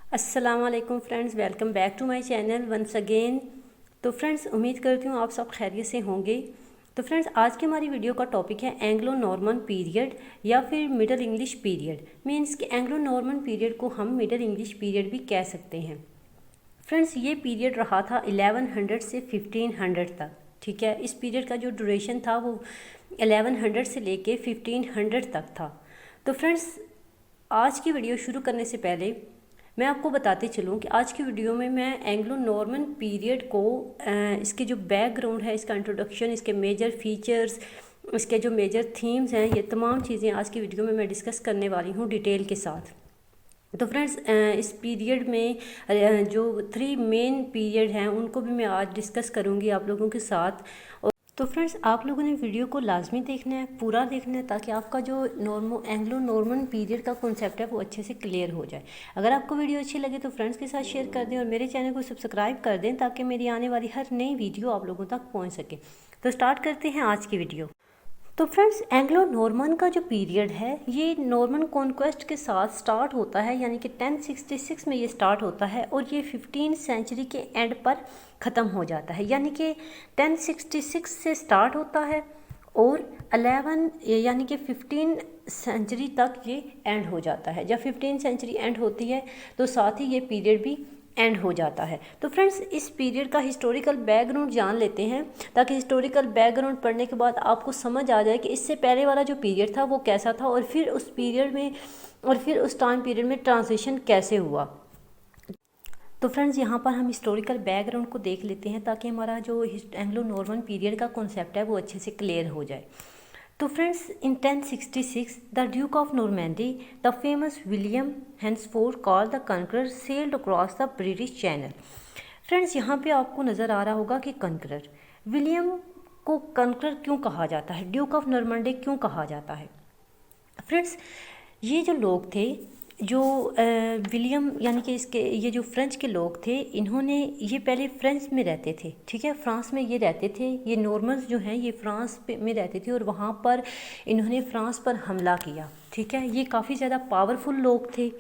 अस्सलाम वालेकुम friends, welcome back to my channel once again. तो फ्रेंड्स, उम्मीद करती हूँ आप सब खैरियत से होंगे। तो फ्रेंड्स, आज की हमारी वीडियो का टॉपिक है एंग्लो नॉर्मन पीरियड या फिर मिडल इंग्लिश पीरियड। मीन्स कि एंग्लो नॉर्मन पीरियड को हम मिडल इंग्लिश पीरियड भी कह सकते हैं। फ्रेंड्स, ये पीरियड रहा था 1100 से 1500 तक। ठीक है, इस पीरियड का जो ड्यूरेशन था वो 1100 से लेके 1500 तक था। तो फ्रेंड्स, आज की वीडियो शुरू करने से पहले मैं आपको बताते चलूँ कि आज की वीडियो में मैं एंग्लो नॉर्मन पीरियड को इसके जो बैकग्राउंड है, इसका इंट्रोडक्शन, इसके मेजर फीचर्स, इसके जो मेजर थीम्स हैं, ये तमाम चीज़ें आज की वीडियो में मैं डिस्कस करने वाली हूँ डिटेल के साथ। तो फ्रेंड्स, इस पीरियड में जो 3 मेन पीरियड हैं उनको भी मैं आज डिस्कस करूँगी आप लोगों के साथ। तो फ्रेंड्स, आप लोगों ने वीडियो को लाजमी देखना है, पूरा देखना है, ताकि आपका जो एंग्लो नॉर्मन पीरियड का कॉन्सेप्ट है वो अच्छे से क्लियर हो जाए। अगर आपको वीडियो अच्छी लगे तो फ्रेंड्स के साथ शेयर कर दें और मेरे चैनल को सब्सक्राइब कर दें ताकि मेरी आने वाली हर नई वीडियो आप लोगों तक पहुंच सके। तो स्टार्ट करते हैं आज की वीडियो। तो फ्रेंड्स, एंग्लो नॉर्मन का जो पीरियड है ये नॉर्मन कॉन्क्वेस्ट के साथ स्टार्ट होता है, यानी कि 1066 में ये स्टार्ट होता है और ये 15 सेंचुरी के एंड पर ख़त्म हो जाता है। यानी कि 1066 से स्टार्ट होता है और 11 यानी कि 15 सेंचुरी तक ये एंड हो जाता है। जब 15 सेंचुरी एंड होती है तो साथ ही ये पीरियड भी एंड हो जाता है। तो फ्रेंड्स, इस पीरियड का हिस्टोरिकल बैकग्राउंड जान लेते हैं ताकि हिस्टोरिकल बैकग्राउंड पढ़ने के बाद आपको समझ आ जाए कि इससे पहले वाला जो पीरियड था वो कैसा था और फिर उस पीरियड में और फिर उस टाइम पीरियड में ट्रांजिशन कैसे हुआ। तो फ्रेंड्स, यहाँ पर हम हिस्टोरिकल बैकग्राउंड को देख लेते हैं ताकि हमारा जो एंग्लो नॉर्मन पीरियड का कॉन्सेप्ट है वो अच्छे से क्लियर हो जाए। तो friends, in 1066 the Duke of Normandy, the famous William, henceforth called the Conqueror, sailed across the British Channel। Friends, यहाँ पे आपको नज़र आ रहा होगा कि कनकरर, विलियम को कनकरर क्यों कहा जाता है, ड्यूक ऑफ नॉर्मंडी क्यों कहा जाता है। फ्रेंड्स, ये जो लोग थे, जो विलियम यानी कि इसके ये जो फ्रेंच के लोग थे, इन्होंने ये पहले फ्रांस में रहते थे। ठीक है, फ्रांस में ये रहते थे। ये नॉर्मन्स जो हैं ये फ्रांस में रहते थे और वहाँ पर इन्होंने फ्रांस पर हमला किया। ठीक है, ये काफ़ी ज़्यादा पावरफुल लोग थे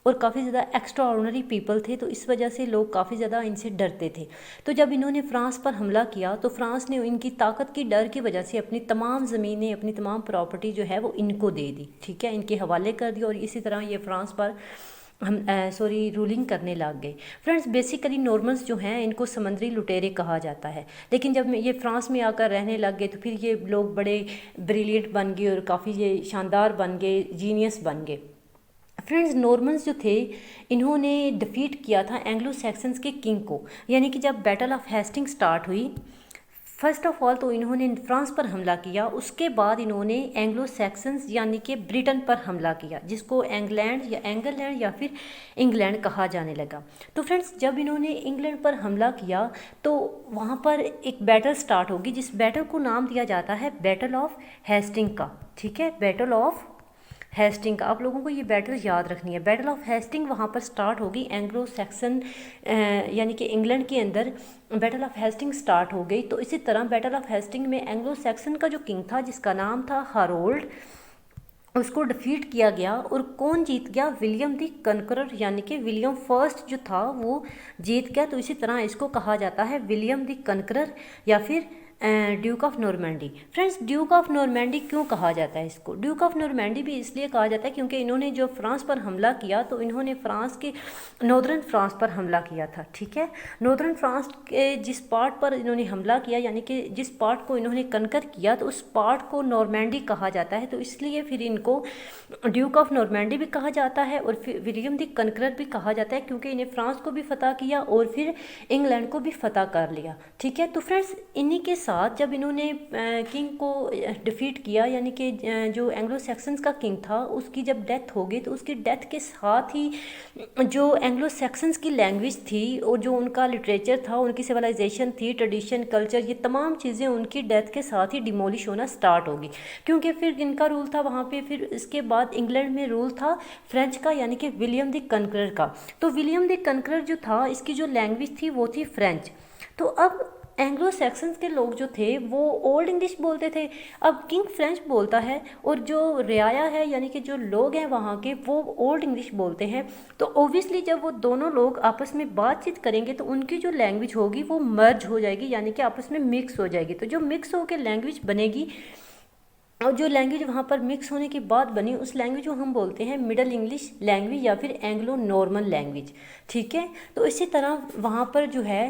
और काफ़ी ज़्यादा एक्स्ट्रा ऑर्डिनरी पीपल थे, तो इस वजह से लोग काफ़ी ज़्यादा इनसे डरते थे। तो जब इन्होंने फ्रांस पर हमला किया तो फ्रांस ने इनकी ताकत की डर की वजह से अपनी तमाम ज़मीनें, अपनी तमाम प्रॉपर्टी जो है वो इनको दे दी। ठीक है, इनके हवाले कर दी और इसी तरह ये फ्रांस पर रूलिंग करने लग गए। फ्रेंड्स, बेसिकली नॉर्मन्स जो हैं इनको समंदरी लुटेरे कहा जाता है, लेकिन जब ये फ्रांस में आकर रहने लग गए तो फिर ये लोग बड़े ब्रिलियंट बन गए और काफ़ी ये शानदार बन गए, जीनियस बन गए। फ्रेंड्स, नॉर्मन्स जो थे इन्होंने डिफीट किया था एंग्लो सैक्सन्स के किंग को, यानी कि जब बैटल ऑफ हेस्टिंग स्टार्ट हुई, फर्स्ट ऑफ ऑल तो इन्होंने फ्रांस पर हमला किया, उसके बाद इन्होंने एंग्लो सैक्सन्स यानी कि ब्रिटेन पर हमला किया, जिसको एंग्लैंड या एंगलैंड या फिर इंग्लैंड कहा जाने लगा। तो फ्रेंड्स, जब इन्होंने इंग्लैंड पर हमला किया तो वहाँ पर एक बैटल स्टार्ट होगी, जिस बैटल को नाम दिया जाता है बैटल ऑफ हेस्टिंग का। ठीक है, बैटल ऑफ हेस्टिंग का आप लोगों को ये बैटल याद रखनी है। बैटल ऑफ हेस्टिंग वहाँ पर स्टार्ट होगी, एंग्लो सैक्सन यानी कि इंग्लैंड के अंदर बैटल ऑफ हेस्टिंग स्टार्ट हो गई। तो इसी तरह बैटल ऑफ हेस्टिंग में एंग्लो सैक्सन का जो किंग था, जिसका नाम था हारोल्ड, उसको डिफीट किया गया। और कौन जीत गया? विलियम द कनकरर, यानी कि विलियम फर्स्ट जो था वो जीत गया। तो इसी तरह इसको कहा जाता है विलियम द कनकरर या फिर Duke of Normandy. Friends, Duke of Normandy क्यों कहा जाता है इसको? ड्यूक ऑफ नॉर्मैंडी भी इसलिए कहा जाता है क्योंकि इन्होंने जो फ्रांस पर हमला किया तो इन्होंने फ्रांस के नॉर्दर्न फ्रांस पर हमला किया था। ठीक है, नॉर्दर्न फ्रांस के जिस पार्ट पर इन्होंने हमला किया, यानी कि जिस पार्ट को इन्होंने कनकर किया, तो उस पार्ट को नॉर्मैंडी कहा जाता है। तो इसलिए फिर इनको ड्यूक ऑफ नॉर्मैंडी भी कहा जाता है और फिर विलियम द कनकरर भी कहा जाता है, क्योंकि इन्हें फ्रांस को भी फतह किया और फिर इंग्लैंड को भी फतह कर लिया। ठीक है, तो फ्रेंड्स, इन्हीं के साथ जब इन्होंने किंग को डिफीट किया, यानी कि जो एंग्लो सैक्सन्स का किंग था उसकी जब डेथ हो गई, तो उसकी डेथ के साथ ही जो एंग्लो सैक्सन्स की लैंग्वेज थी और जो उनका लिटरेचर था, उनकी सिविलाइजेशन थी, ट्रेडिशन, कल्चर, ये तमाम चीज़ें उनकी डेथ के साथ ही डिमोलिश होना स्टार्ट होगी, क्योंकि फिर इनका रूल था वहाँ पे। फिर इसके बाद इंग्लैंड में रूल था फ्रेंच का, यानी कि विलियम द कनकरर का। तो विलियम द कनकरर जो था, इसकी जो लैंग्वेज थी वो थी फ्रेंच। तो अब एंग्लो सैक्सन्स के लोग जो थे वो ओल्ड इंग्लिश बोलते थे। अब किंग फ्रेंच बोलता है और जो रियाया है यानी कि जो लोग हैं वहाँ के वो ओल्ड इंग्लिश बोलते हैं। तो ओबियसली जब वो दोनों लोग आपस में बातचीत करेंगे तो उनकी जो लैंग्वेज होगी वो मर्ज हो जाएगी, यानी कि आपस में मिक्स हो जाएगी। तो जो मिक्स होकर लैंग्वेज बनेगी और जो लैंग्वेज वहाँ पर मिक्स होने के बाद बनी उस लैंग्वेज को हम बोलते हैं मिडल इंग्लिश लैंग्वेज या फिर एंग्लो नॉर्मन लैंग्वेज। ठीक है, तो इसी तरह वहाँ पर जो है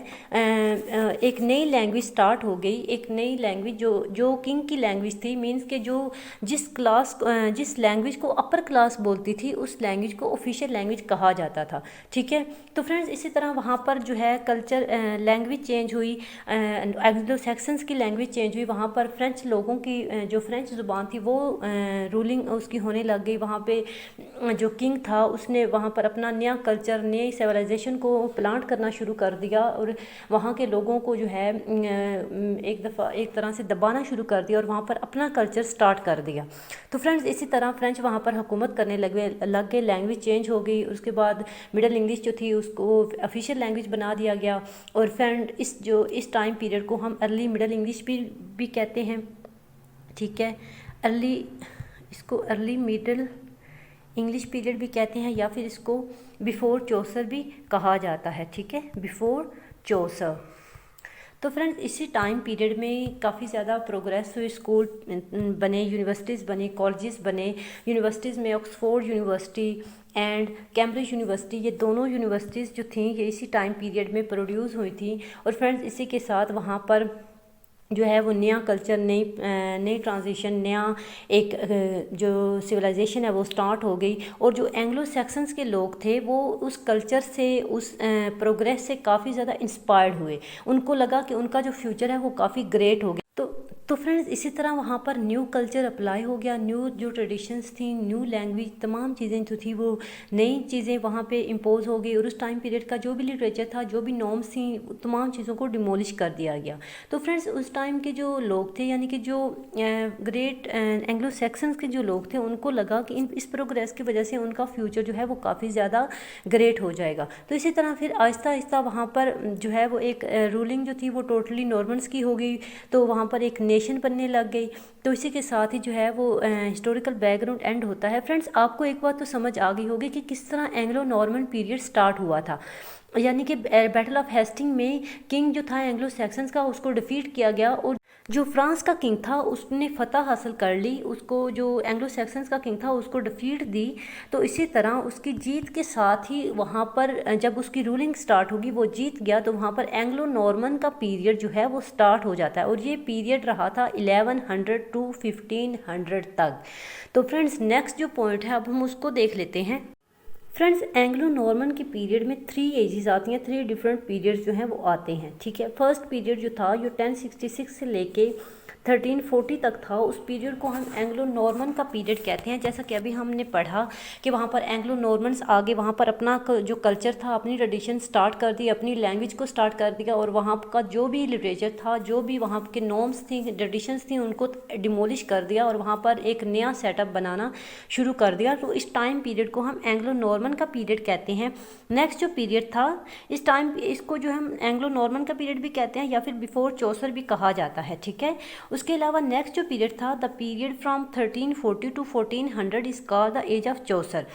एक नई लैंग्वेज स्टार्ट हो गई, एक नई लैंग्वेज जो किंग की लैंग्वेज थी। मींस के जो जिस लैंग्वेज को अपर क्लास बोलती थी उस लैंग्वेज को ऑफिशियल लैंग्वेज कहा जाता था। ठीक है, तो फ्रेंड्स इसी तरह वहाँ पर जो है कल्चर लैंग्वेज चेंज हुई, एंग्लो सैक्सन्स की लैंग्वेज चेंज हुई। वहाँ पर फ्रेंच लोगों की जो फ्रेंच ज़ुबान थी वो रूलिंग उसकी होने लग गई। वहाँ पे जो किंग था उसने वहाँ पर अपना नया कल्चर, नई सिविलाइजेशन को प्लांट करना शुरू कर दिया और वहाँ के लोगों को जो है एक तरह से दबाना शुरू कर दिया और वहाँ पर अपना कल्चर स्टार्ट कर दिया। तो फ्रेंड्स इसी तरह फ्रेंच वहाँ पर हुकूमत करने लग गए, लैंग्वेज चेंज हो गई। उसके बाद मिडल इंग्लिश जो थी उसको ऑफिशियल लैंग्वेज बना दिया गया। और फ्रेंड इस टाइम पीरियड को हम अर्ली मिडल इंग्लिश भी कहते हैं। ठीक है, इसको अर्ली मिडल इंग्लिश पीरियड भी कहते हैं या फिर इसको बिफोर चौसर भी कहा जाता है। ठीक है, बिफोर चौसर। तो फ्रेंड्स इसी टाइम पीरियड में काफ़ी ज़्यादा प्रोग्रेस हुई, स्कूल बने, यूनिवर्सिटीज़ बने, कॉलेजेस बने। यूनिवर्सिटीज़ में Oxford university and Cambridge university, ये दोनों यूनिवर्सिटीज़ जो थी ये इसी टाइम पीरियड में प्रोड्यूस हुई थी। और फ्रेंड्स इसी के साथ वहाँ पर जो है वो नया कल्चर, नई ट्रांजिशन, नया एक जो सिविलाइजेशन है वो स्टार्ट हो गई। और जो एंग्लो सैक्सन्स के लोग थे वो उस कल्चर से, उस प्रोग्रेस से काफ़ी ज़्यादा इंस्पायर्ड हुए। उनको लगा कि उनका जो फ्यूचर है वो काफ़ी ग्रेट हो गया। तो फ्रेंड्स इसी तरह वहाँ पर न्यू कल्चर अप्लाई हो गया, न्यू जो ट्रेडिशंस थी, न्यू लैंग्वेज, तमाम चीज़ें जो थी वो नई चीज़ें वहाँ पे इम्पोज हो गई। और उस टाइम पीरियड का जो भी लिटरेचर था, जो भी नॉर्म्स थी, तमाम चीज़ों को डिमोलिश कर दिया गया। तो फ्रेंड्स उस टाइम के जो लोग थे यानी कि जो ग्रेट एंग्लो सैक्सन्स के जो लोग थे उनको लगा कि इस प्रोग्रेस की वजह से उनका फ्यूचर जो है वो काफ़ी ज़्यादा ग्रेट हो जाएगा। तो इसी तरह फिर आहिस्ता आहिस्ता वहाँ पर जो है वो एक रूलिंग जो थी वो टोटली नॉर्मन्स की हो गई। तो वहाँ पर एक नेशन बनने लग गई। तो इसी के साथ ही जो है वो हिस्टोरिकल बैकग्राउंड एंड होता है। फ्रेंड्स आपको एक बात तो समझ आ गई होगी कि किस तरह एंग्लो नॉर्मन पीरियड स्टार्ट हुआ था। यानी कि बैटल ऑफ हेस्टिंग में किंग जो था एंग्लो सैक्सन्स का उसको डिफीट किया गया और जो फ्रांस का किंग था उसने फतह हासिल कर ली, उसको जो एंग्लो सैक्सन्स का किंग था उसको डिफीट दी। तो इसी तरह उसकी जीत के साथ ही वहाँ पर जब उसकी रूलिंग स्टार्ट होगी वो जीत गया तो वहाँ पर एंग्लो नॉर्मन का पीरियड जो है वो स्टार्ट हो जाता है। और ये पीरियड रहा था 1100 टू 1500 तक। तो फ्रेंड्स नेक्स्ट जो पॉइंट है अब हम उसको देख लेते हैं। फ्रेंड्स एंग्लो नॉर्मन के पीरियड में 3 एजेस आती हैं, 3 डिफरेंट पीरियड्स जो हैं वो आते हैं। ठीक है, फर्स्ट पीरियड जो था जो 1066 से लेके 1340 तक था, उस पीरियड को हम एंग्लो नॉर्मन का पीरियड कहते हैं। जैसा कि अभी हमने पढ़ा कि वहाँ पर एंग्लो नॉर्मन्स आगे वहाँ पर अपना जो कल्चर था, अपनी ट्रेडिशन स्टार्ट कर दी, अपनी लैंग्वेज को स्टार्ट कर दिया और वहाँ का जो भी लिटरेचर था, जो भी वहाँ के नॉर्म्स थी, ट्रेडिशंस थी, उनको डिमोलिश कर दिया और वहाँ पर एक नया सेटअप बनाना शुरू कर दिया। तो इस टाइम पीरियड को हम एंग्लो नॉर्मन का पीरियड कहते हैं। नेक्स्ट जो पीरियड था इस टाइम, इसको जो हम एंग्लो नॉर्मन का पीरियड भी कहते हैं या फिर बिफोर चौसर भी कहा जाता है। ठीक है, उसके अलावा नेक्स्ट जो पीरियड था the period from 1340 to 1400 is called the age of Chaucer.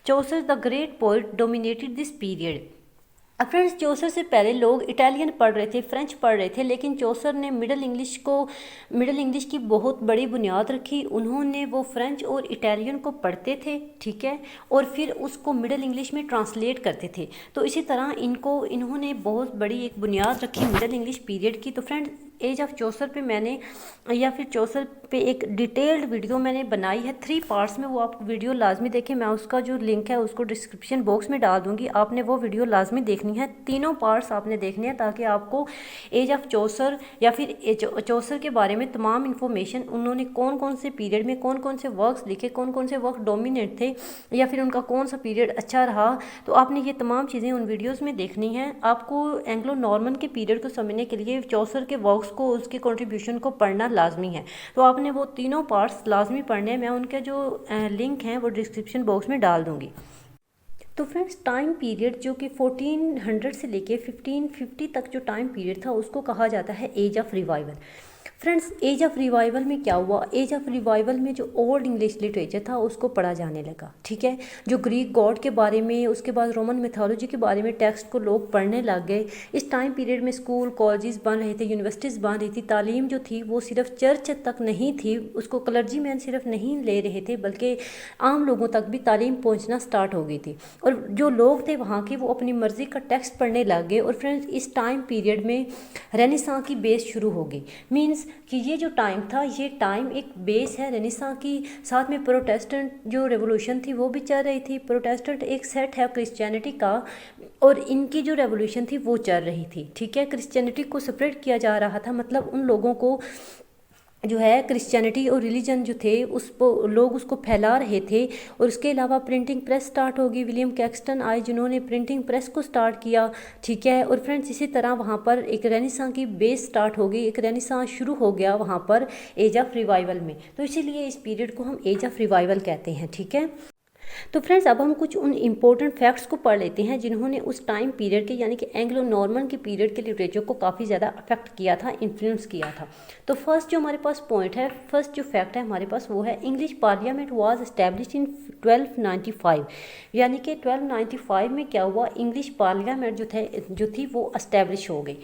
Chaucer the great poet dominated this period. अब फ्रेंड्स चौसर से पहले लोग इटालियन पढ़ रहे थे, फ्रेंच पढ़ रहे थे, लेकिन चौसर ने मिडल इंग्लिश की बहुत बड़ी बुनियाद रखी। उन्होंने वो फ्रेंच और इटालियन को पढ़ते थे, ठीक है, और फिर उसको मिडल इंग्लिश में ट्रांसलेट करते थे। तो इसी तरह इन्होंने बहुत बड़ी एक बुनियाद रखी मिडल इंग्लिश पीरियड की। तो फ्रेंड्स एज ऑफ चौसर पे मैंने या फिर चौसर पे एक डिटेल्ड वीडियो मैंने बनाई है 3 पार्ट्स में, वो आप वीडियो लाजमी देखें। मैं उसका जो लिंक है उसको डिस्क्रिप्शन बॉक्स में डाल दूंगी, आपने वो वीडियो लाजमी देखनी है। तीनों पार्ट्स आपने देखने हैं ताकि आपको एज ऑफ चौसर या फिर चौसर के बारे में तमाम इन्फॉर्मेशन, उन्होंने कौन कौन से पीरियड में कौन कौन से वर्क्स लिखे, कौन कौन से वर्क डोमिनेट थे या फिर उनका कौन सा पीरियड अच्छा रहा, तो आपने ये तमाम चीज़ें उन वीडियोज़ में देखनी हैं। आपको एंग्लो नॉर्मन के पीरियड को समझने के लिए चौसर के वर्क्स को, उसके कंट्रीब्यूशन को पढ़ना लाजमी है। तो आपने वो तीनों पार्ट्स लाजमी पढ़ने हैं। मैं उनके जो लिंक हैं वो डिस्क्रिप्शन बॉक्स में डाल दूंगी। तो फ्रेंड्स टाइम पीरियड जो कि 1400 से लेके 1550 तक जो टाइम पीरियड था उसको कहा जाता है age of revival. Friends age of revival में क्या हुआ, एज ऑफ रिवाइवल में जो ओल्ड इंग्लिश लिटरेचर था उसको पढ़ा जाने लगा, ठीक है। जो ग्रीक गॉड के बारे में, उसके बाद रोमन मिथोलॉजी के बारे में टेक्स्ट को लोग पढ़ने लग गए। इस टाइम पीरियड में स्कूल कॉलेजेस बन रहे थे, यूनिवर्सिटीज़ बन रही थी। तालीम जो थी वो सिर्फ चर्च तक नहीं थी, उसको क्लर्जी मैन सिर्फ नहीं ले रहे थे, बल्कि आम लोगों तक भी तालीम पहुँचना स्टार्ट हो गई थी। और जो लोग थे वहाँ के वो अपनी मर्ज़ी का टेक्स्ट पढ़ने लग गए। और फ्रेंड्स इस टाइम पीरियड में रेनेसां की बेस शुरू हो गई। मीन्स कि ये जो टाइम था, ये टाइम एक बेस है रेनेसां की। साथ में प्रोटेस्टेंट जो रेवोल्यूशन थी वो भी चल रही थी। प्रोटेस्टेंट एक सेट है क्रिश्चियनिटी का, और इनकी जो रेवोल्यूशन थी वो चल रही थी, ठीक है। क्रिश्चियनिटी को सेपरेट किया जा रहा था, मतलब उन लोगों को जो है क्रिश्चियनिटी और रिलीजन जो थे लोग उसको फैला रहे थे। और उसके अलावा प्रिंटिंग प्रेस स्टार्ट होगी। विलियम कैक्सटन आए जिन्होंने प्रिंटिंग प्रेस को स्टार्ट किया, ठीक है। और फ्रेंड्स इसी तरह वहाँ पर एक रेनेसां की बेस स्टार्ट हो गई, एक रेनेसां शुरू हो गया वहाँ पर एज ऑफ रिवाइवल में। तो इसीलिए इस पीरियड को हम एज ऑफ रिवाइवल कहते हैं, ठीक है। तो फ्रेंड्स अब हम कुछ उन इम्पोर्टेंट फैक्ट्स को पढ़ लेते हैं जिन्होंने उस टाइम पीरियड के यानी कि एंग्लो नॉर्मन के पीरियड के लिटरेचर को काफ़ी ज़्यादा अफेक्ट किया था, इन्फ्लुएंस किया था। तो फर्स्ट जो हमारे पास पॉइंट है, फर्स्ट जो फैक्ट है हमारे पास वो है English parliament was established in 1295। यानी कि 1295 में क्या हुआ, इंग्लिश पार्लियामेंट जो थी वो एस्टैब्लिश हो गई।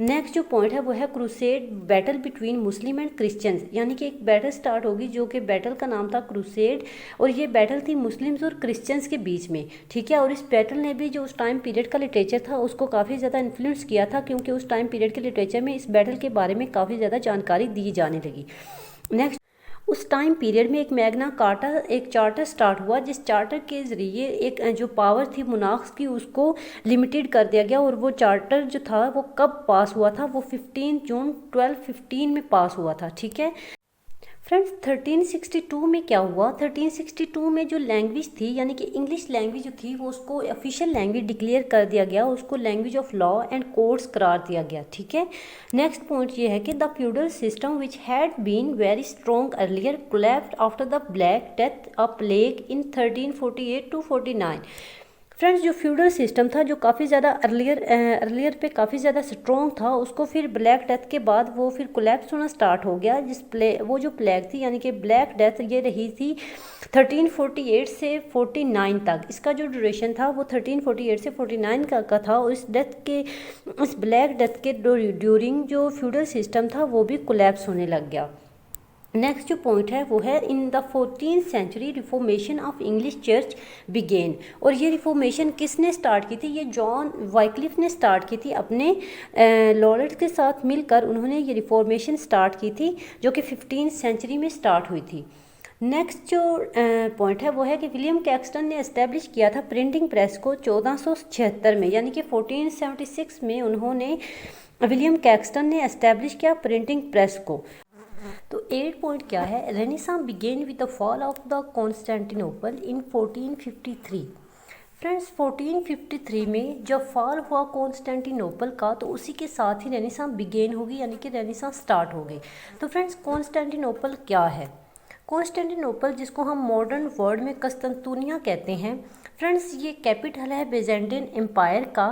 नेक्स्ट जो पॉइंट है वो है crusade battle between Muslim and Christians. यानी कि एक बैटल स्टार्ट होगी जो कि बैटल का नाम था क्रूसेड, और ये बैटल थी मुस्लिम्स और क्रिश्चियंस के बीच में, ठीक है। और इस बैटल ने भी जो उस टाइम पीरियड का लिटरेचर था उसको काफ़ी ज़्यादा इन्फ्लुएंस किया था, क्योंकि उस टाइम पीरियड के लिटरेचर में इस बैटल के बारे में काफ़ी ज़्यादा जानकारी दी जाने लगी। नेक्स्ट उस टाइम पीरियड में एक मैग्ना कार्टा एक चार्टर स्टार्ट हुआ, जिस चार्टर के ज़रिए एक जो पावर थी मोनार्क्स की उसको लिमिटेड कर दिया गया। और वो चार्टर जो था वो कब पास हुआ था, वो 15 जून 1215 में पास हुआ था, ठीक है। फ्रेंड्स 1362 में क्या हुआ, 1362 में जो लैंग्वेज थी यानी कि इंग्लिश लैंग्वेज जो थी वो उसको ऑफिशियल लैंग्वेज डिक्लेयर कर दिया गया, उसको language of law and courts करार दिया गया, ठीक है। नेक्स्ट पॉइंट ये है कि the feudal system which had been very strong earlier collapsed after the black death a plague in 1348 to 49। Friends जो फ्यूडल सिस्टम था जो काफ़ी ज़्यादा अर्लियर पे काफ़ी ज़्यादा स्ट्रॉन्ग था, उसको फिर ब्लैक डेथ के बाद वो फिर कोलैप्स होना स्टार्ट हो गया। वो जो प्लेग थी यानी कि ब्लैक डेथ ये रही थी 1348 से 49 तक। इसका जो ड्यूरेशन था वो 1348 से 49 का था। और इस ब्लैक डेथ के ड्यूरिंग जो फ्यूडल सिस्टम था वो भी कोलैप्स होने लग गया। नेक्स्ट जो पॉइंट है वो है in the 14th century reformation of English church began. और ये रिफॉर्मेशन किसने स्टार्ट की थी, ये जॉन वाइक्लिफ ने स्टार्ट की थी अपने लॉरेट के साथ मिलकर। उन्होंने ये रिफॉर्मेशन स्टार्ट की थी जो कि 15th सेंचुरी में स्टार्ट हुई थी। नेक्स्ट जो पॉइंट है वो है कि विलियम कैक्सटन ने एस्टेब्लिश किया था प्रिंटिंग प्रेस को 1476 में, यानी कि 1476 में उन्होंने विलियम कैक्सटन ने एस्टेब्लिश किया प्रिंटिंग प्रेस को। तो 8 पॉइंट क्या है, renaissance began with the fall of the Constantinople in 1453। Friends 1453 में जब फॉल हुआ कॉन्स्टेंटिनोपल का तो उसी के साथ ही रेनेसां बिगेन होगी, यानी कि रेनेसां स्टार्ट हो गई। तो फ्रेंड्स कॉन्स्टेंटिनोपल क्या है, कॉन्स्टेंटिनोपल जिसको हम मॉडर्न वर्ड में कस्तंतुनिया कहते हैं। फ्रेंड्स ये कैपिटल है बेजेंटियन एम्पायर का,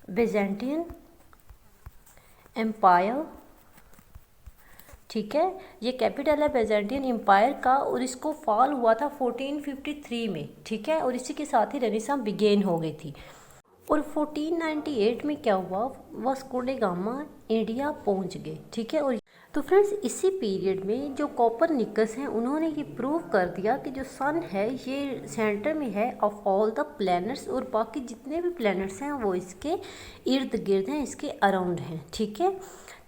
बेजेंटियन एम्पायर, ठीक है। ये कैपिटल है बेजेंटियन एम्पायर का, और इसको फॉल हुआ था 1453 में, ठीक है। और इसी के साथ ही रेनेसां बिगेन हो गई थी। और 1498 में क्या हुआ, वास्को डी गामा इंडिया पहुंच गए, ठीक है। और तो फ्रेंड्स इसी पीरियड में जो कोपरनिकस हैं उन्होंने ये प्रूव कर दिया कि जो सन है ये सेंटर में है ऑफ ऑल द प्लैनेट्स, और बाकी जितने भी प्लैनेट्स हैं वो इसके इर्द गिर्द हैं, इसके अराउंड हैं, ठीक है।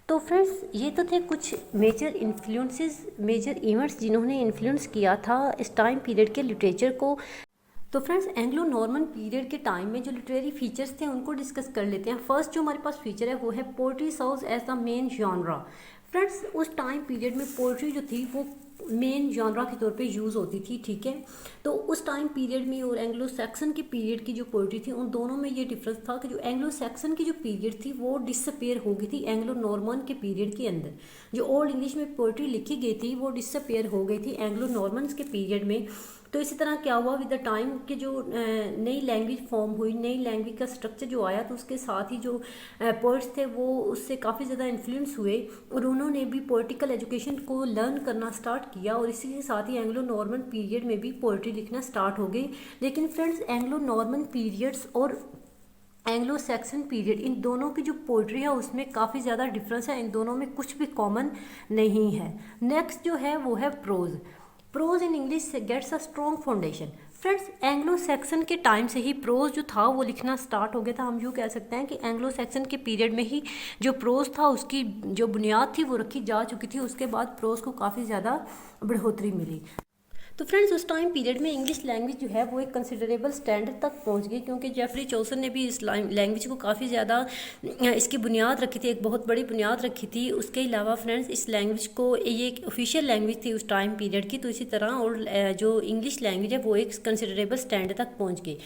तो फ्रेंड्स ये तो थे कुछ मेजर इवेंट्स जिन्होंने इन्फ्लुएंस किया था इस टाइम पीरियड के लिटरेचर को। तो फ्रेंड्स एंग्लो नॉर्मन पीरियड के टाइम में जो लिटरेरी फीचर्स थे उनको डिस्कस कर लेते हैं। फर्स्ट जो हमारे पास फीचर है वो है poetry serves as the main genre. Friends उस टाइम पीरियड में पोएट्री जो थी वो मेन जॉनरा के तौर पे यूज़ होती थी, ठीक है। तो उस टाइम पीरियड में और एंग्लो सैक्सन के पीरियड की जो पोइट्री थी उन दोनों में ये डिफरेंस था कि जो एंग्लो सैक्सन की जो पीरियड थी वो डिसअपेयर हो गई थी एंग्लो नॉर्मन के पीरियड के अंदर। जो ओल्ड इंग्लिश में पोइट्री लिखी गई थी वो डिसअपेयर हो गई थी एंग्लो नॉर्मन्स के पीरियड में। तो इसी तरह क्या हुआ विद द टाइम कि जो नई लैंग्वेज फॉर्म हुई, नई लैंग्वेज का स्ट्रक्चर जो आया, तो उसके साथ ही जो पोइट्स थे वो उससे काफ़ी ज़्यादा इन्फ्लुएंस हुए और उन्होंने भी पोलिटिकल एजुकेशन को लर्न करना स्टार्ट किया और इसी के साथ ही एंग्लो नॉर्मन पीरियड में भी पोइट्री लिखना स्टार्ट हो गई। लेकिन फ्रेंड्स एंग्लो नॉर्मन पीरियड्स और एंग्लो सैक्सन पीरियड, इन दोनों की जो पोइट्री है उसमें काफ़ी ज़्यादा डिफरेंस है, इन दोनों में कुछ भी कॉमन नहीं है। नेक्स्ट जो है वो है prose. Prose in English gets a strong foundation. Friends Anglo Saxon के टाइम से ही प्रोज जो था वो लिखना स्टार्ट हो गया था। हम यूँ कह सकते हैं कि एंग्लो सैक्सन के पीरियड में ही जो प्रोज था उसकी जो बुनियाद थी वो रखी जा चुकी थी। उसके बाद प्रोज को काफ़ी ज़्यादा बढ़ोतरी मिली। तो फ्रेंड्स उस टाइम पीरियड में इंग्लिश लैंग्वेज जो है वो एक कंसिडरेबल स्टैंडर्ड तक पहुंच गई, क्योंकि जेफरी चौसन ने भी इस लैंग्वेज को काफ़ी ज़्यादा इसकी बुनियाद रखी थी, एक बहुत बड़ी बुनियाद रखी थी। उसके अलावा फ्रेंड्स इस लैंग्वेज को ये एक ऑफिशियल लैंग्वेज थी उस टाइम पीरियड की। तो इसी तरह और जो इंग्लिश लैंग्वेज है वो एक कंसिडरेबल स्टैंडर्ड तक पहुँच गई।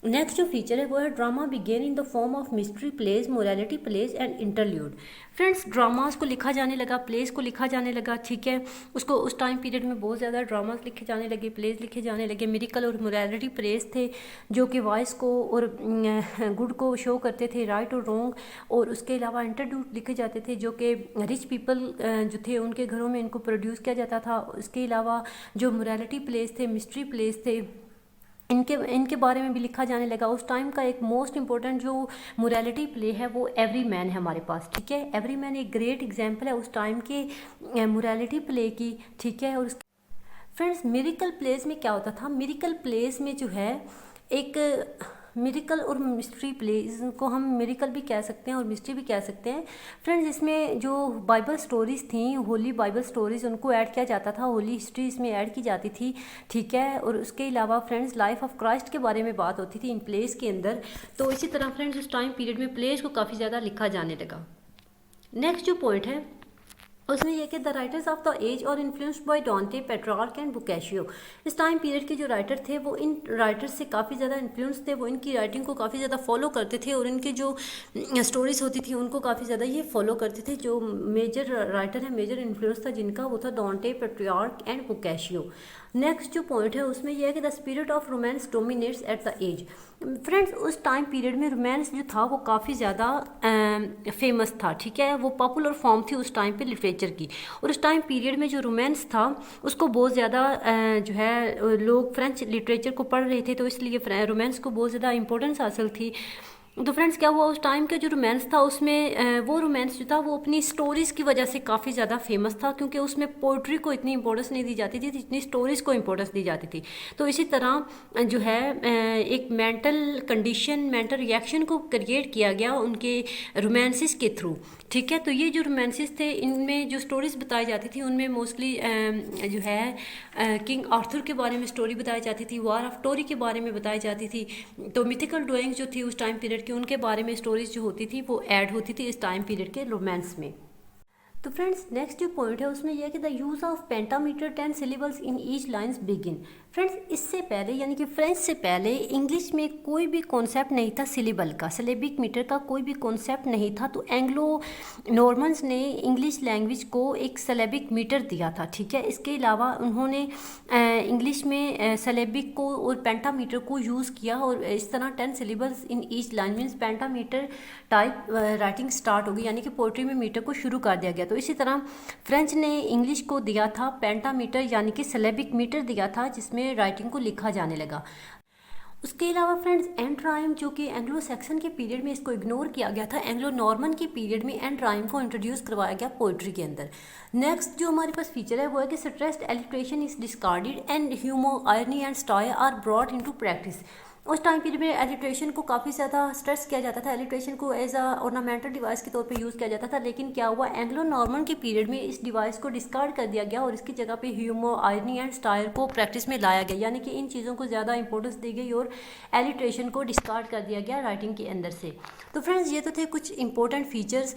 नेक्स्ट जो फीचर है वो है drama began in the form of mystery plays, morality plays and interlude. Friends dramas को लिखा जाने लगा, प्लेस को लिखा जाने लगा, ठीक है। उसको उस टाइम पीरियड में बहुत ज़्यादा ड्रामास लिखे जाने लगे, प्लेस लिखे जाने लगे। मिरेकल और मोरालिटी प्लेस थे जो कि वॉइस को और गुड को शो करते थे, राइट और रॉन्ग। और उसके अलावा इंटरल्यूड लिखे जाते थे जो कि रिच पीपल जो थे उनके घरों में इनको प्रोड्यूस किया जाता था। इसके अलावा जो मोरालिटी प्लेस थे, मिस्ट्री प्लेस थे, इनके बारे में भी लिखा जाने लगा। उस टाइम का एक मोस्ट इंपॉर्टेंट जो मोरालिटी प्ले है वो एवरी मैन है हमारे पास, ठीक है। एवरी मैन एक ग्रेट एग्जांपल है उस टाइम के मोरालिटी प्ले की, ठीक है। और फ्रेंड्स मिरेकल प्लेस में क्या होता था, मिरेकल प्लेस में जो है एक मिरेकल और मिस्ट्री प्लेस को हम मिरेकल भी कह सकते हैं और मिस्ट्री भी कह सकते हैं। फ्रेंड्स इसमें जो बाइबल स्टोरीज थी, होली बाइबल स्टोरीज, उनको ऐड किया जाता था, होली हिस्ट्री इसमें ऐड की जाती थी, ठीक है। और उसके अलावा फ्रेंड्स लाइफ ऑफ क्राइस्ट के बारे में बात होती थी इन प्लेस के अंदर। तो इसी तरह फ्रेंड्स उस टाइम पीरियड में प्लेस को काफ़ी ज़्यादा लिखा जाने लगा। नेक्स्ट जो पॉइंट है उसमें यह कि the writers of the age are influenced by Dante, Petrarch and Boccaccio. इस टाइम पीरियड के जो राइटर थे वो इन राइटर्स से काफ़ी ज़्यादा इन्फ्लुएंस थे, वो इनकी राइटिंग को काफ़ी ज़्यादा फॉलो करते थे और इनके जो स्टोरीज होती थी उनको काफ़ी ज़्यादा ये फॉलो करते थे। जो मेजर राइटर है, मेजर इन्फ्लुएंस था जिनका, वो था Dante, Petrarch and Boccaccio. Next जो पॉइंट है उसमें यह है कि the spirit of romance dominates at the age. Friends उस टाइम पीरियड में रोमांस जो था वो काफ़ी ज़्यादा फेमस था, ठीक है। वो पॉपुलर फॉर्म थी उस टाइम पे लिटरेचर की। और उस टाइम पीरियड में जो रोमांस था उसको बहुत ज़्यादा जो है लोग फ्रेंच लिटरेचर को पढ़ रहे थे, तो इसलिए रोमांस को बहुत ज़्यादा इंपॉर्टेंस हासिल थी। तो फ्रेंड्स क्या हुआ, उस टाइम का जो रोमांस था उसमें वो रोमांस जो था वो अपनी स्टोरीज़ की वजह से काफ़ी ज़्यादा फेमस था, क्योंकि उसमें पोइट्री को इतनी इंपॉर्टेंस नहीं दी जाती थी जितनी स्टोरीज़ को इंपॉर्टेंस दी जाती थी। तो इसी तरह जो है एक मेंटल कंडीशन, मेंटल रिएक्शन को क्रिएट किया गया उनके रोमांसिस के थ्रू, ठीक है। तो ये जो रोमांसिस थे इनमें जो स्टोरीज़ बताई जाती थी उनमें मोस्टली जो है किंग आर्थर के बारे में स्टोरी बताई जाती थी, वार ऑफ टोरी के बारे में बताई जाती थी। तो मिथिकल ड्राइंग्स जो थी उस टाइम पीरियड कि उनके बारे में स्टोरीज जो होती थी वो ऐड होती थी इस टाइम पीरियड के रोमांस में। तो फ्रेंड्स नेक्स्ट जो पॉइंट है उसमें यह है कि the use of pentameter 10 syllables in each lines begin. Friends इससे पहले यानी कि फ्रेंच से पहले इंग्लिश में कोई भी कॉन्सेप्ट नहीं था सिलेबल का, सिलेबिक मीटर का कोई भी कॉन्सेप्ट नहीं था। तो एंग्लो नॉर्मन्स ने इंग्लिश लैंग्वेज को एक सिलेबिक मीटर दिया था, ठीक है। इसके अलावा उन्होंने इंग्लिश में सिलेबिक को और पेंटामीटर को यूज़ किया और इस तरह 10 syllables in each line means pentameter type writing start हो गई, यानी कि पोइट्री में मीटर को शुरू कर दिया गया। तो इसी तरह फ्रेंच ने इंग्लिश को दिया था पेंटामीटर यानी कि सिलेबिक मीटर दिया था जिसमें राइटिंग को लिखा जाने लगा। उसके अलावा फ्रेंड्स एंड राइम जो कि एंग्लो सैक्सन के पीरियड में इसको इग्नोर किया गया था, एंग्लो नॉर्मन के पीरियड में एंड राइम को इंट्रोड्यूस करवाया गया पोइट्री के अंदर। नेक्स्ट जो हमारे पास फीचर है वो है कि stressed alliteration is discarded and humour, irony and satire are brought into practice. उस टाइम पीरियड में एलिट्रेशन को काफ़ी ज़्यादा स्ट्रेस किया जाता था, एलिट्रेशन को एज अ ऑर्नामेंटल डिवाइस के तौर पे यूज़ किया जाता था। लेकिन क्या हुआ, एंग्लो नॉर्मन के पीरियड में इस डिवाइस को डिस्कार्ड कर दिया गया और इसकी जगह पे ह्यूमर, आयरनी एंड स्टायर को प्रैक्टिस में लाया गया, यानी कि इन चीज़ों को ज़्यादा इंपॉर्टेंस दी गई और एलिट्रेशन को डिस्कार्ड कर दिया गया राइटिंग के अंदर से। तो फ्रेंड्स ये तो थे कुछ इंपॉर्टेंट फीचर्स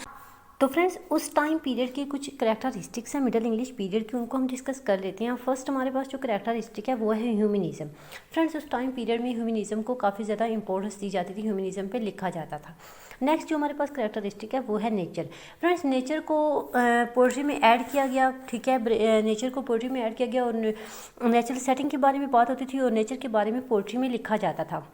तो फ्रेंड्स उस टाइम पीरियड के कुछ करैक्टरिस्टिक्स हैं मिडिल इंग्लिश पीरियड की, उनको हम डिस्कस कर लेते हैं। फर्स्ट हमारे पास जो करैक्टरिस्टिक है वो है ह्यूमनिज़म। फ्रेंड्स उस टाइम पीरियड में ह्यूमनिज़म को काफ़ी ज़्यादा इंपॉर्टेंस दी जाती थी, ह्यूमनिज़म पे लिखा जाता था। नेक्स्ट जो हमारे पास करैक्टरिस्टिक है वो है नेचर। फ्रेंड्स नेचर को पोएट्री में ऐड किया गया, ठीक है, नेचर को पोएट्री में ऐड किया गया और नेचुरल सेटिंग के बारे में बात होती थी और नेचर के बारे में पोएट्री में लिखा जाता था।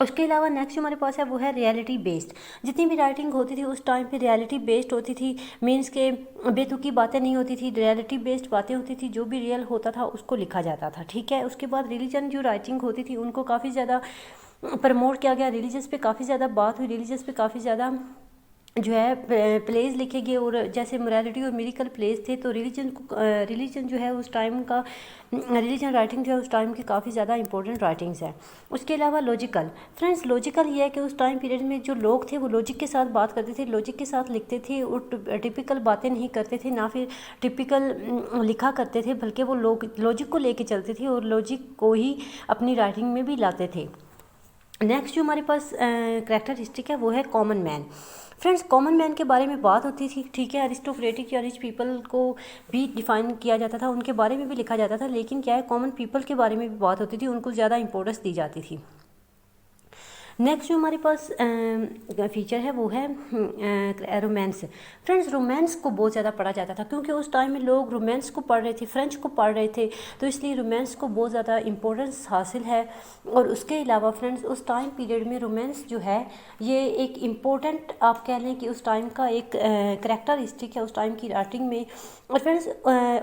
उसके अलावा नेक्स्ट जो हमारे पास है वो है रियलिटी बेस्ड। जितनी भी राइटिंग होती थी उस टाइम पे रियलिटी बेस्ड होती थी, मीन्स के बेतुकी बातें नहीं होती थी, रियलिटी बेस्ड बातें होती थी, जो भी रियल होता था उसको लिखा जाता था, ठीक है। उसके बाद रिलीजन जो राइटिंग होती थी उनको काफ़ी ज़्यादा प्रमोट किया गया, रिलीजियस पे काफ़ी ज़्यादा बात हुई, रिलीजियस पे काफ़ी ज़्यादा जो है प्लेस लिखे गए और जैसे मोरालिटी और मिरेकल प्लेस थे, तो रिलीजन जो है उस टाइम का रिलीजन राइटिंग जो है उस टाइम की काफ़ी ज़्यादा इंपॉर्टेंट राइटिंग्स है। उसके अलावा लॉजिकल। फ्रेंड्स लॉजिकल ये है कि उस टाइम पीरियड में जो लोग थे वो लॉजिक के साथ बात करते थे, लॉजिक के साथ लिखते थे और टिपिकल बातें नहीं करते थे, ना फिर टिपिकल लिखा करते थे, बल्कि वो लोग लॉजिक को लेके चलते थे और लॉजिक को ही अपनी राइटिंग में भी लाते थे। नेक्स्ट जो हमारे पास करैक्टरिस्टिक है वो है common man. Friends common man के बारे में बात होती थी, ठीक है। अरिस्टोक्रेटिक या रिच पीपल को भी डिफाइन किया जाता था, उनके बारे में भी लिखा जाता था, लेकिन क्या है कॉमन पीपल के बारे में भी बात होती थी, उनको ज़्यादा इंपॉर्टेंस दी जाती थी। नेक्स्ट जो हमारे पास फीचर है वो है रोमांस। फ्रेंड्स रोमांस को बहुत ज़्यादा पढ़ा जाता था, क्योंकि उस टाइम में लोग रोमांस को पढ़ रहे थे, फ्रेंच को पढ़ रहे थे, तो इसलिए रोमांस को बहुत ज़्यादा इम्पोर्टेंस हासिल है। और उसके अलावा फ्रेंड्स उस टाइम पीरियड में रोमांस जो है ये एक इम्पोर्टेंट आप कह लें कि उस टाइम का एक करैक्टरिस्टिक है उस टाइम की राइटिंग में। और friends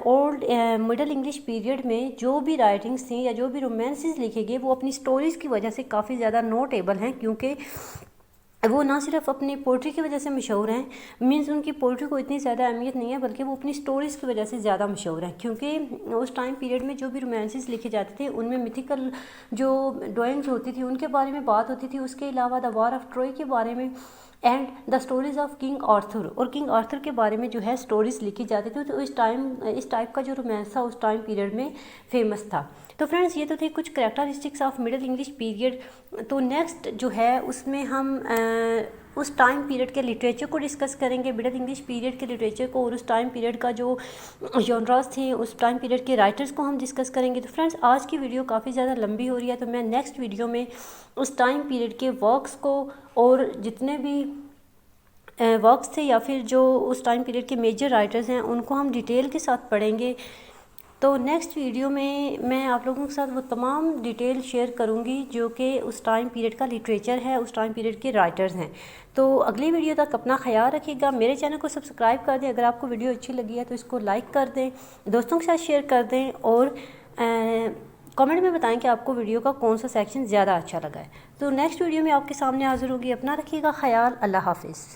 old middle English period में जो भी राइटिंग्स थी या जो भी रोमांसेस लिखे गए वो अपनी स्टोरीज़ की वजह से काफ़ी ज़्यादा नोटेबल हैं, क्योंकि वो ना सिर्फ अपनी पोइट्री की वजह से मशहूर हैं, मीन्स उनकी पोइट्री को इतनी ज़्यादा अहमियत नहीं है, बल्कि वो अपनी स्टोरीज़ की वजह से ज़्यादा मशहूर हैं। क्योंकि उस टाइम पीरियड में जो भी रोमांसेस लिखे जाते थे उनमें मिथिकल जो ड्राइंग्स होती थी उनके बारे में बात होती थी। उसके अलावा द वॉर ऑफ ट्रॉय के बारे में and the stories of king Arthur, और किंग आर्थर के बारे में जो है स्टोरीज़ लिखी जाती थी। तो इस टाइप का जो रोमांस था उस टाइम पीरियड में फेमस था। तो फ्रेंड्स ये तो थे कुछ characteristics of middle English period. तो नेक्स्ट जो है उसमें हम उस टाइम पीरियड के लिटरेचर को डिस्कस करेंगे, मिडिल इंग्लिश पीरियड के लिटरेचर को, और उस टाइम पीरियड का जो जॉनरास थे उस टाइम पीरियड के राइटर्स को हम डिस्कस करेंगे। तो फ्रेंड्स आज की वीडियो काफ़ी ज़्यादा लंबी हो रही है, तो मैं नेक्स्ट वीडियो में उस टाइम पीरियड के वर्क्स को और जितने भी वर्क्स थे या फिर जो उस टाइम पीरियड के मेजर राइटर्स हैं उनको हम डिटेल के साथ पढ़ेंगे। तो नेक्स्ट वीडियो में मैं आप लोगों के साथ वो तमाम डिटेल शेयर करूंगी जो कि उस टाइम पीरियड का लिटरेचर है, उस टाइम पीरियड के राइटर्स हैं। तो अगली वीडियो तक अपना ख्याल रखिएगा, मेरे चैनल को सब्सक्राइब कर दें, अगर आपको वीडियो अच्छी लगी है तो इसको लाइक कर दें, दोस्तों के साथ शेयर कर दें, और कमेंट में बताएं कि आपको वीडियो का कौन सा सेक्शन ज़्यादा अच्छा लगा है। तो नेक्स्ट वीडियो में आपके सामने हाजिर होगी। अपना रखिएगा ख्याल। अल्लाह हाफिज़।